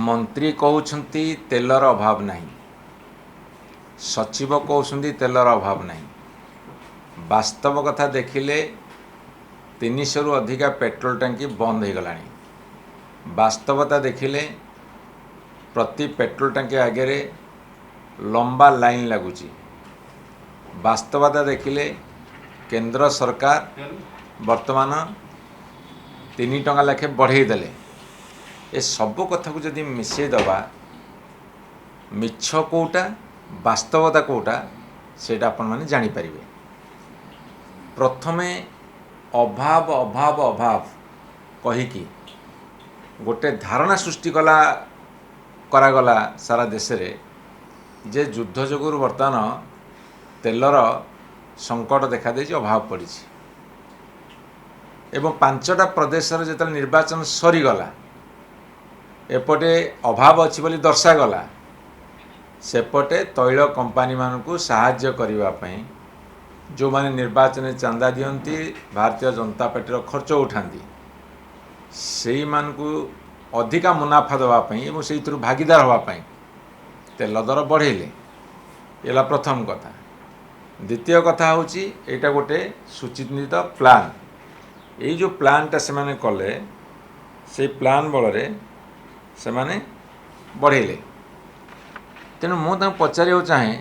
मंत्री कहउछंती तेलर अभाव नहीं, सचिव कहउछंती तेलर अभाव नहीं। वास्तव कथा देखिले 300 रु अधिका पेट्रोल टंकी बंद हो गलानी। वास्तवता देखिले प्रति पेट्रोल टंकी आगे लंबा लाइन लगुची। वास्तवता देखिले केंद्र सरकार वर्तमान 3 टंका लेखे बढ़े देले। ए सब कथा को जदि मिसई दबा मिछ कोटा वास्तवता कोटा सेटा अपन माने जानी परिबे। प्रथमे अभाव अभाव अभाव कही कि गोटे धारणा सृष्टि करागला सारा देश रे जे युद्ध जोगुर वर्तमान तेलर संकट देखा देछि, अभाव पड़ी एवं 5टा प्रदेश जो निर्वाचन सरीगला एपटे अभाव अच्छी बोली दर्शागला, सेपटे तैल कंपानी मानकु साहाय्य करने जो माने निर्वाचन चांदा दियंती भारतीय जनता पार्टी खर्च उठाती से मानकु अधिका मुनाफा देवाई और से भागीदार होगापाई तेल दर बढ़ेले। एला प्रथम कथा। द्वितीय कथा हूँ यहाँ गोटे सुचिन्हित प्लान। ये जो प्लानटा से माने कले से प्लान बल से माने बढ़ेले। तेणु मुझे पचार चाहे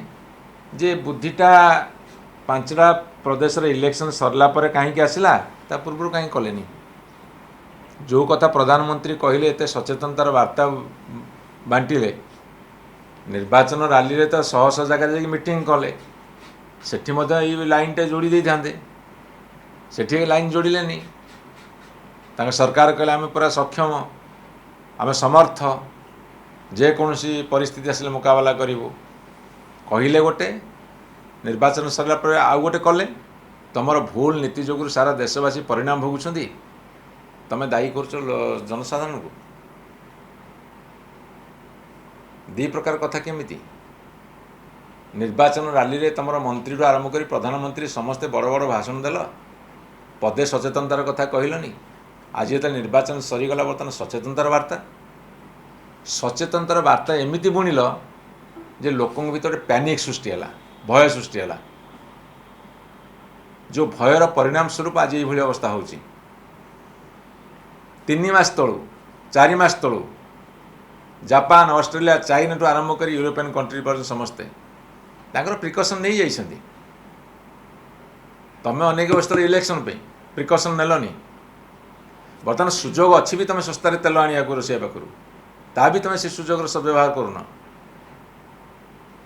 जे बुद्धिटा 5टा प्रदेश इलेक्शन सरला पर कहीं आसला ता पूर्व कहीं कलेनी। जो कथा प्रधानमंत्री कहले एते सचेतनतार वार्ता बांटिले, निर्वाचन रैली रे तो शह शह जगह जाकि मीटिंग कले, सेठी मध्य ये लाइनटे जोड़ी दे थांते, सेठी लाइन जोड़िलेनी। तांका सरकार कहले आमे पूरा सक्षम, आमे समर्थ, जे कौनसी परिस्थिति आसले मुकाबला करिवो कहले गोटे, निर्वाचन सरला पर आउ गोटे कले। तमर भूल नीति जोगुर सारा देशवासी परिणाम भोगुछंती, तमे दायी कर जनसाधारण को। 2 प्रकार कथा केमिति निर्वाचन रैली रे तमर मंत्री आरंभ कर प्रधानमंत्री समस्ते बड़ बड़ भाषण देल, पदे सचेतनतार कथा कहलनी। आज ये निर्वाचन सरीगला बर्तमान सचेतनतार वार्ता, सचेतनतार वार्ता एमिति बुणिल जे लोकों भीतर पैनिक सृष्टि है, भय सृष्टि है। जो भयर परिणाम स्वरूप आज ये अवस्था हो। 3 मास तलू 4 मास तलू जापान, ऑस्ट्रेलिया, चाइना टू आरंभ कर यूरोपियन कंट्री पर समस्ते तांकर प्रिकॉशन नहीं जाइछंती। तमें अनेक वर्ष इलेक्शन पे प्रिकॉशन नेलनी, बर्तमान सुजोग अच्छी भी तुम सस्तार तेल आनिया रोषिया पाखु ता भी तुम से सुजोग सदव्यवहार करूना।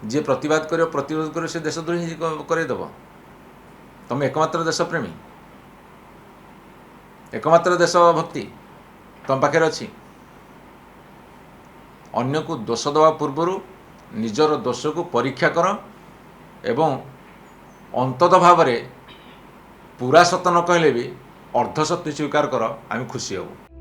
जी प्रतिवाद कर प्रतिरोध कर से देशद्रोही करदेव। तुम एकमात्र देशप्रेमी, एकमात्र देशभक्ति तुम पाखे अच्छी। अन्य को दोष देवा पूर्व निजर दोष को परीक्षा कर एवं अंतत भाव पूरा सत्य न कहले भी अर्ध सत्य स्वीकार कर, आम खुशी हबू।